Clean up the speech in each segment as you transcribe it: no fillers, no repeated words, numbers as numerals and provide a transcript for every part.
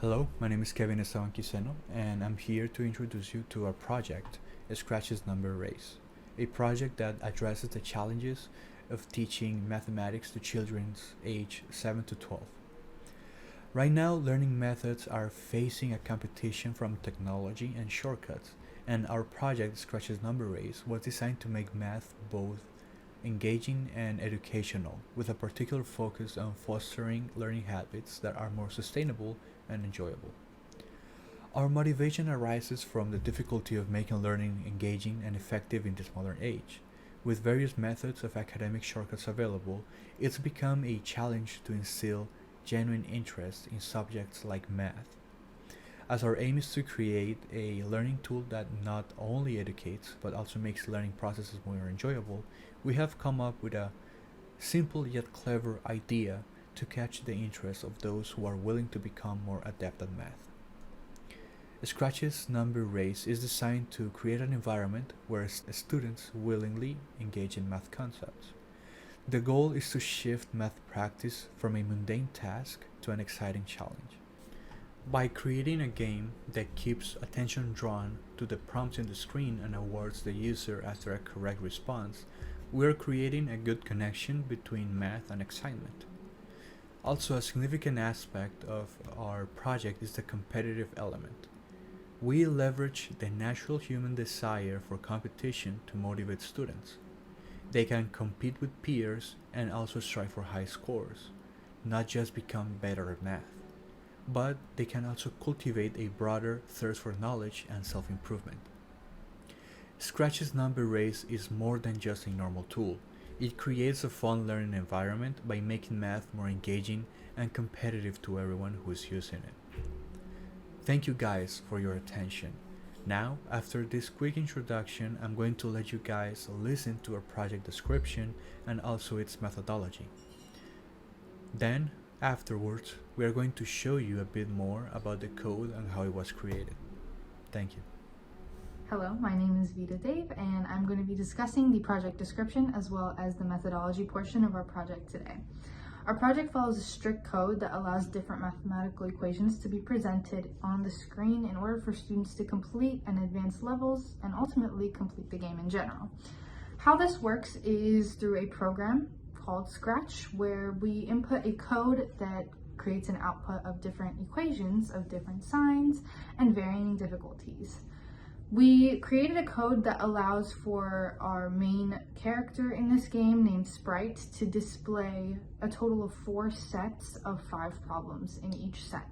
Hello, my name is Kevin Esteban Quiseno, and I'm here to introduce you to our project, Scratch's Number Race, a project that addresses the challenges of teaching mathematics to children age 7 to 12. Right now, learning methods are facing a competition from technology and shortcuts, and our project, Scratch's Number Race, was designed to make math both engaging and educational, with a particular focus on fostering learning habits that are more sustainable and enjoyable. Our motivation arises from the difficulty of making learning engaging and effective in this modern age. With various methods of academic shortcuts available, it's become a challenge to instill genuine interest in subjects like math. As our aim is to create a learning tool that not only educates but also makes learning processes more enjoyable, we have come up with a simple yet clever idea to catch the interest of those who are willing to become more adept at math. Scratch's Number Race is designed to create an environment where students willingly engage in math concepts. The goal is to shift math practice from a mundane task to an exciting challenge. By creating a game that keeps attention drawn to the prompts in the screen and awards the user after a correct response, we are creating a good connection between math and excitement. Also, a significant aspect of our project is the competitive element. We leverage the natural human desire for competition to motivate students. They can compete with peers and also strive for high scores, not just become better at math, but they can also cultivate a broader thirst for knowledge and self-improvement. Scratch's Number Race is more than just a normal tool. It creates a fun learning environment by making math more engaging and competitive to everyone who is using it. Thank you guys for your attention. Now, after this quick introduction, I'm going to let you guys listen to our project description and also its methodology. Then, afterwards, we are going to show you a bit more about the code and how it was created. Thank you. Hello, my name is Vita Dave, and I'm going to be discussing the project description as well as the methodology portion of our project today. Our project follows a strict code that allows different mathematical equations to be presented on the screen in order for students to complete and advance levels and ultimately complete the game in general. How this works is through a program called Scratch, where we input a code that creates an output of different equations of different signs and varying difficulties. We created a code that allows for our main character in this game, named Sprite, to display a total of 4 sets of 5 problems in each set.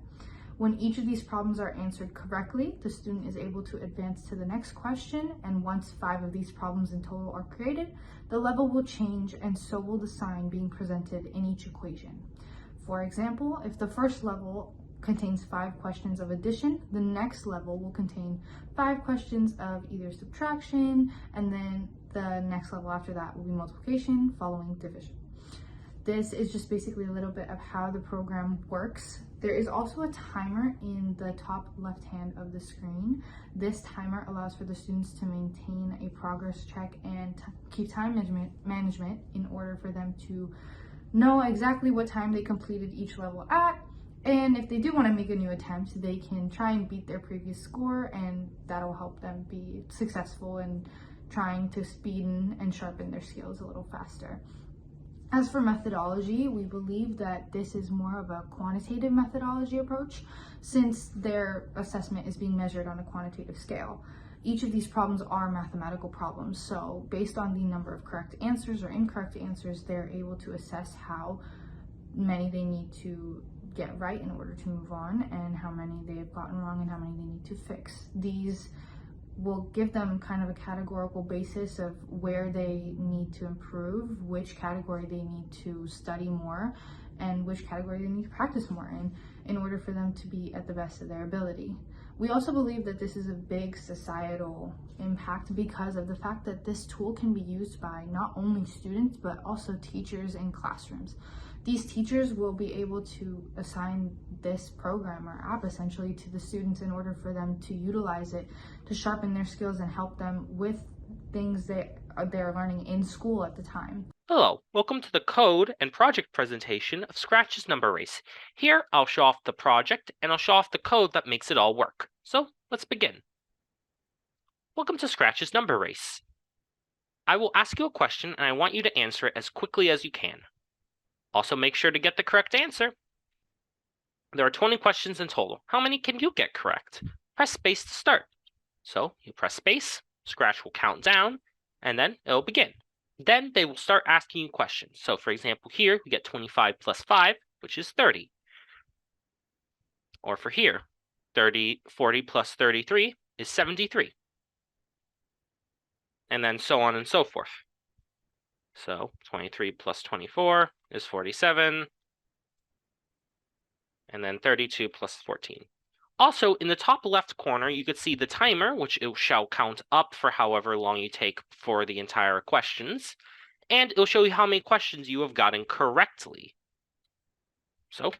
When each of these problems are answered correctly, the student is able to advance to the next question, and once 5 of these problems in total are created, the level will change and so will the sign being presented in each equation. For example, if the first level contains 5 questions of addition, the next level will contain 5 questions of either subtraction, and then the next level after that will be multiplication following division. This is just basically a little bit of how the program works. There is also a timer in the top left hand of the screen. This timer allows for the students to maintain a progress check and keep time management in order for them to know exactly what time they completed each level at. And if they do want to make a new attempt, they can try and beat their previous score, and that'll help them be successful in trying to speeden and sharpen their skills a little faster. As for methodology, we believe that this is more of a quantitative methodology approach, since their assessment is being measured on a quantitative scale. Each of these problems are mathematical problems, so based on the number of correct answers or incorrect answers, they're able to assess how many they need to get right in order to move on, and how many they have gotten wrong and how many they need to fix. These will give them kind of a categorical basis of where they need to improve, which category they need to study more, and which category they need to practice more in order for them to be at the best of their ability. We also believe that this is a big societal impact because of the fact that this tool can be used by not only students but also teachers in classrooms. These teachers will be able to assign this program or app essentially to the students in order for them to utilize it to sharpen their skills and help them with things that they're learning in school at the time. Hello, welcome to the code and project presentation of Scratch's number race. Here, I'll show off the project and I'll show off the code that makes it all work. So let's begin. Welcome to Scratch's number race. I will ask you a question and I want you to answer it as quickly as you can. Also, make sure to get the correct answer. There are 20 questions in total. How many can you get correct? Press space to start. So you press space, Scratch will count down, and then it'll begin. Then they will start asking you questions. So for example, here we get 25 plus 5, which is 30. Or for here, 40 plus 33 is 73. And then so on and so forth. So 23 plus 24 is 47. And then 32 plus 14. Also, in the top left corner, you could see the timer, which it shall count up for however long you take for the entire questions. And it'll show you how many questions you have gotten correctly. So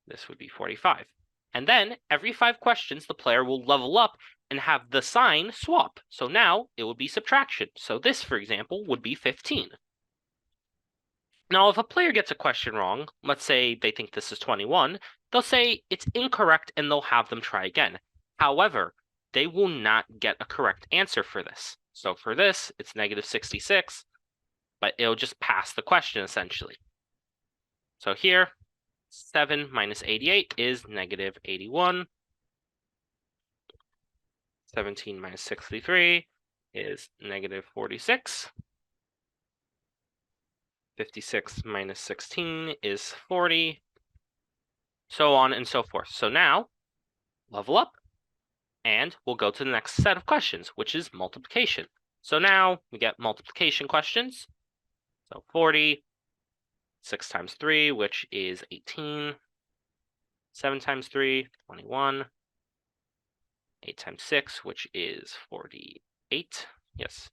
this would be 45. And then every 5 questions, the player will level up and have the sign swap. So now it would be subtraction. So this, for example, would be 15. Now, if a player gets a question wrong, let's say they think this is 21, they'll say it's incorrect and they'll have them try again. However, they will not get a correct answer for this. So for this, it's negative 66, but it'll just pass the question essentially. So here, 7 minus 88 is negative 81. 17 minus 63 is negative 46. 56 minus 16 is 40. So on and so forth. So now, level up, and we'll go to the next set of questions, which is multiplication. So now we get multiplication questions. So 40, 6 times 3, which is 18. 7 times 3, 21. 8 times 6, which is 48. Yes.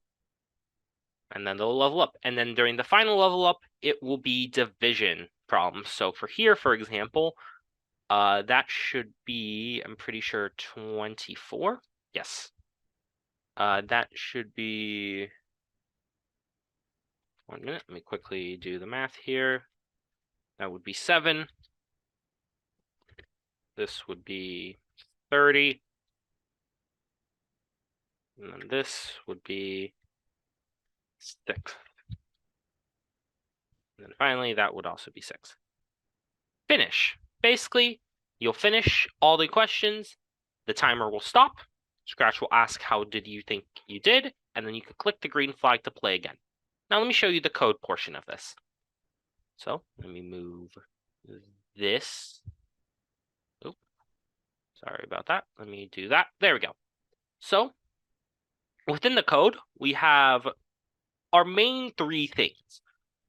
And then they'll level up. And then during the final level up, it will be division problems. So for here, for example, that should be, I'm pretty sure, 24. Yes. That should be, 1 minute, let me quickly do the math here. That would be 7. This would be 30. And then this would be 6. And then finally, that would also be 6. Finish. Basically, you'll finish all the questions. The timer will stop. Scratch will ask, how did you think you did? And then you can click the green flag to play again. Now let me show you the code portion of this. So let me move this. Oh, sorry about that. Let me do that. There we go. So within the code, we have our main 3 things.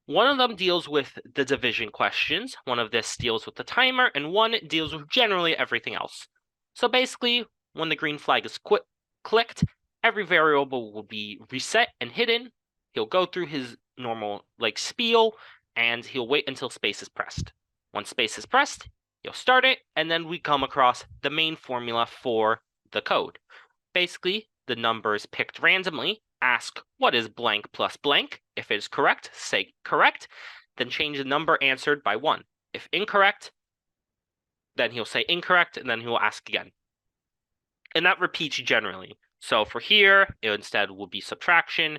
One of them deals with the division questions, one of this deals with the timer, and one deals with generally everything else. So basically, when the green flag is clicked, every variable will be reset and hidden. He'll go through his normal spiel, and he'll wait until space is pressed. Once space is pressed, he'll start it, and then we come across the main formula for the code. Basically, the number is picked randomly. Ask what is blank plus blank. If it is correct, say correct. Then change the number answered by 1. If incorrect, then he'll say incorrect, and then he will ask again. And that repeats generally. So for here, it instead would be subtraction.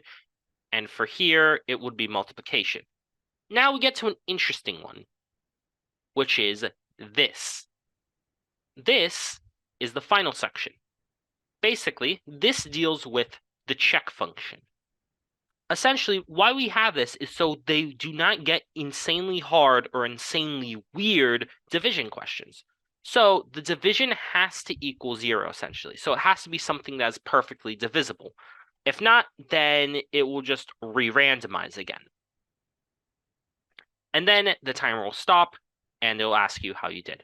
And for here, it would be multiplication. Now we get to an interesting one, which is this. This is the final section. Basically, this deals with the check function. Essentially, why we have this is so they do not get insanely hard or insanely weird division questions. So the division has to equal 0, essentially. So it has to be something that's perfectly divisible. If not, then it will just re-randomize again. And then the timer will stop, and it'll ask you how you did.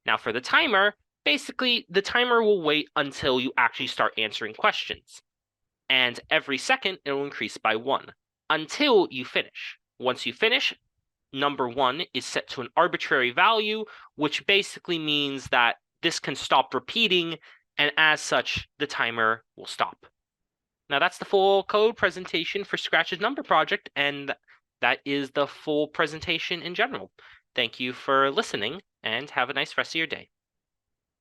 Now for the timer, basically, the timer will wait until you actually start answering questions. And every second, it will increase by 1 until you finish. Once you finish, number 1 is set to an arbitrary value, which basically means that this can stop repeating, and as such, the timer will stop. Now, that's the full code presentation for Scratch's number project, and that is the full presentation in general. Thank you for listening and have a nice rest of your day.